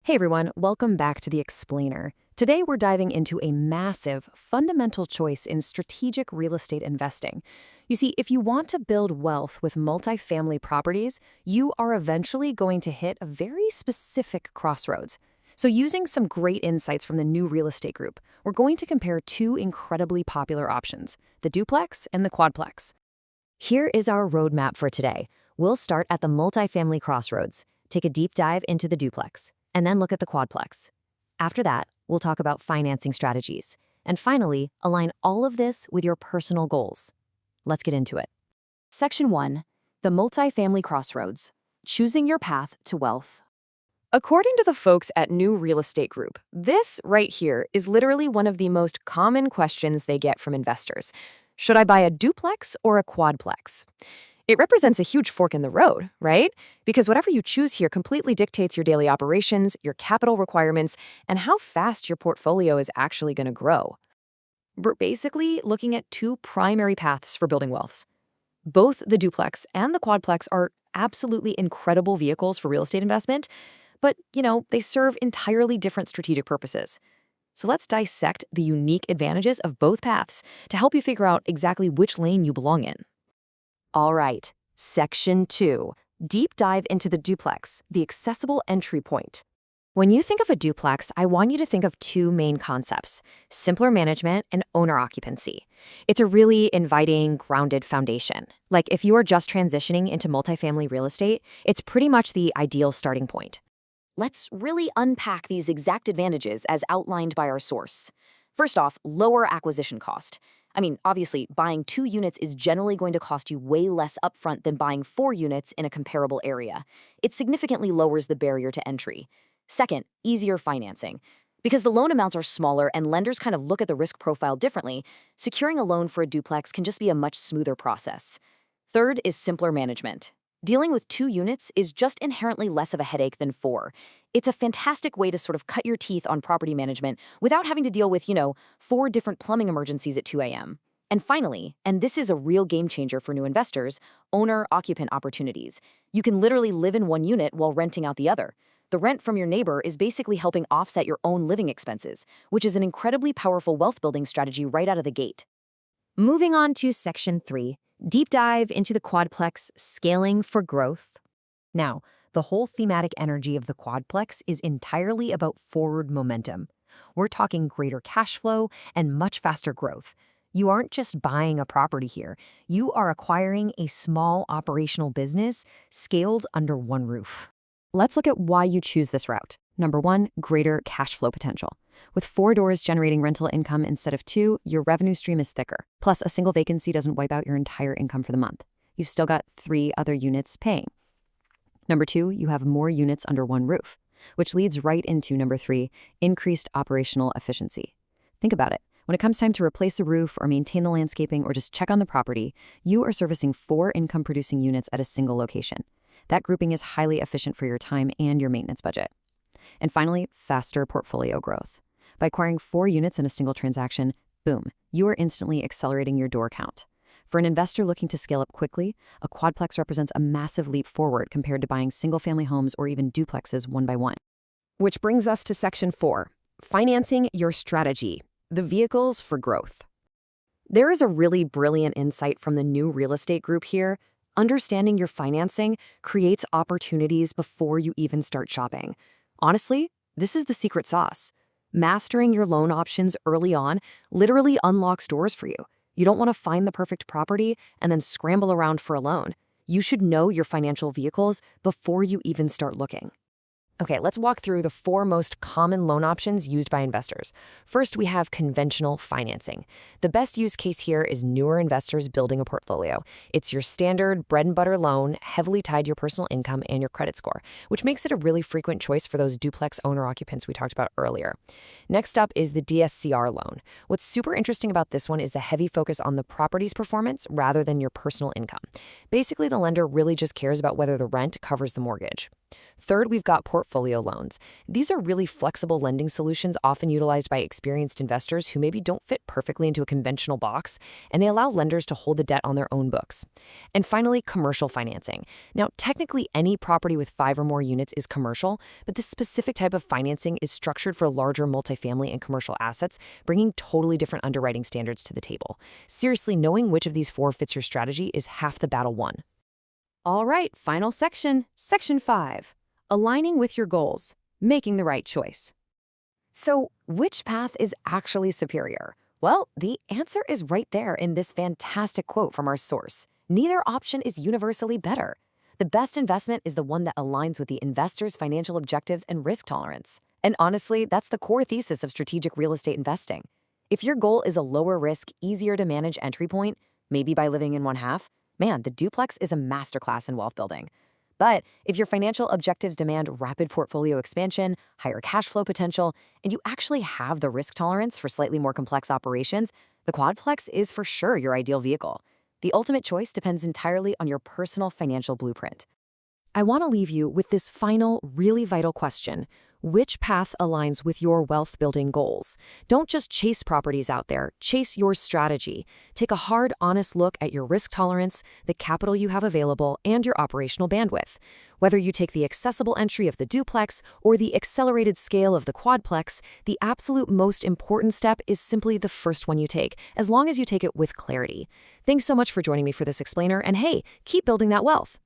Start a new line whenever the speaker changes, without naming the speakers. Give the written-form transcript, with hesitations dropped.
Hey everyone, welcome back to The Explainer. Today we're diving into a massive, fundamental choice in strategic real estate investing. You see, if you want to build wealth with multifamily properties, you are eventually going to hit a very specific crossroads. So using some great insights from the new real estate group, we're going to compare two incredibly popular options, the duplex and the quadplex. Here is our roadmap for today. We'll start at the multifamily crossroads, take a deep dive into the duplex, and then look at the quadplex. After that, we'll talk about financing strategies. And finally, align all of this with your personal goals. Let's get into it. Section 1. The multifamily crossroads. Choosing your path to wealth. According to the folks at New Real Estate Group, this right here is literally one of the most common questions they get from investors. Should I buy a duplex or a quadplex? It represents a huge fork in the road, right? Because whatever you choose here completely dictates your daily operations, your capital requirements, and how fast your portfolio is actually going to grow. We're basically looking at two primary paths for building wealth. Both the duplex and the quadplex are absolutely incredible vehicles for real estate investment, but, they serve entirely different strategic purposes. So let's dissect the unique advantages of both paths to help you figure out exactly which lane you belong in. All right, Section 2. Deep dive into the duplex, the accessible entry point. When you think of a duplex, I want you to think of two main concepts, simpler management and owner-occupancy. It's a really inviting, grounded foundation. Like if you are just transitioning into multifamily real estate, it's pretty much the ideal starting point. Let's really unpack these exact advantages as outlined by our source. First off, lower acquisition cost. Obviously, buying 2 units is generally going to cost you way less upfront than buying 4 units in a comparable area. It significantly lowers the barrier to entry. Second, easier financing. Because the loan amounts are smaller and lenders kind of look at the risk profile differently, securing a loan for a duplex can just be a much smoother process. Third is simpler management. Dealing with 2 units is just inherently less of a headache than 4. It's a fantastic way to sort of cut your teeth on property management without having to deal with, 4 different plumbing emergencies at 2 a.m. And finally, and this is a real game changer for new investors, owner-occupant opportunities. You can literally live in one unit while renting out the other. The rent from your neighbor is basically helping offset your own living expenses, which is an incredibly powerful wealth-building strategy right out of the gate. Moving on to Section 3. Deep dive into the quadplex, scaling for growth. Now, the whole thematic energy of the quadplex is entirely about forward momentum. We're talking greater cash flow and much faster growth. You aren't just buying a property here. You are acquiring a small operational business scaled under one roof. Let's look at why you choose this route. Number 1, greater cash flow potential. With 4 doors generating rental income instead of 2, your revenue stream is thicker. Plus, a single vacancy doesn't wipe out your entire income for the month. You've still got 3 other units paying. Number 2, you have more units under one roof, which leads right into number 3, increased operational efficiency. Think about it. When it comes time to replace a roof or maintain the landscaping or just check on the property, you are servicing 4 income-producing units at a single location. That grouping is highly efficient for your time and your maintenance budget. And finally, faster portfolio growth. By acquiring 4 units in a single transaction, boom, you are instantly accelerating your door count. For an investor looking to scale up quickly, a quadplex represents a massive leap forward compared to buying single-family homes or even duplexes one by one. Which brings us to Section 4, financing your strategy, the vehicles for growth. There is a really brilliant insight from the New Real Estate Group here. Understanding your financing creates opportunities before you even start shopping. Honestly, this is the secret sauce. Mastering your loan options early on literally unlocks doors for you. You don't want to find the perfect property and then scramble around for a loan. You should know your financial vehicles before you even start looking. Okay, let's walk through the 4 most common loan options used by investors. First, we have conventional financing. The best use case here is newer investors building a portfolio. It's your standard bread-and-butter loan, heavily tied to your personal income and your credit score, which makes it a really frequent choice for those duplex owner-occupants we talked about earlier. Next up is the DSCR loan. What's super interesting about this one is the heavy focus on the property's performance rather than your personal income. Basically, the lender really just cares about whether the rent covers the mortgage. Third, we've got portfolio portfolio loans. These are really flexible lending solutions often utilized by experienced investors who maybe don't fit perfectly into a conventional box, and they allow lenders to hold the debt on their own books. And finally, commercial financing. Now, technically, any property with 5 or more units is commercial, but this specific type of financing is structured for larger multifamily and commercial assets, bringing totally different underwriting standards to the table. Seriously, knowing which of these 4 fits your strategy is half the battle won. All right, final section, Section 5. Aligning with your goals, making the right choice. So, which path is actually superior? Well, the answer is right there in this fantastic quote from our source. Neither option is universally better. The best investment is the one that aligns with the investor's financial objectives and risk tolerance. And honestly, that's the core thesis of strategic real estate investing. If your goal is a lower risk, easier to manage entry point, maybe by living in one half, man, the duplex is a masterclass in wealth building. But if your financial objectives demand rapid portfolio expansion, higher cash flow potential, and you actually have the risk tolerance for slightly more complex operations, the Quadplex is for sure your ideal vehicle. The ultimate choice depends entirely on your personal financial blueprint. I want to leave you with this final, really vital question. Which path aligns with your wealth building goals? Don't just chase properties out there, chase your strategy. Take a hard, honest look at your risk tolerance, the capital you have available, and your operational bandwidth. Whether you take the accessible entry of the duplex or the accelerated scale of the quadplex, the absolute most important step is simply the first one you take, as long as you take it with clarity. Thanks so much for joining me for this explainer, and hey, keep building that wealth.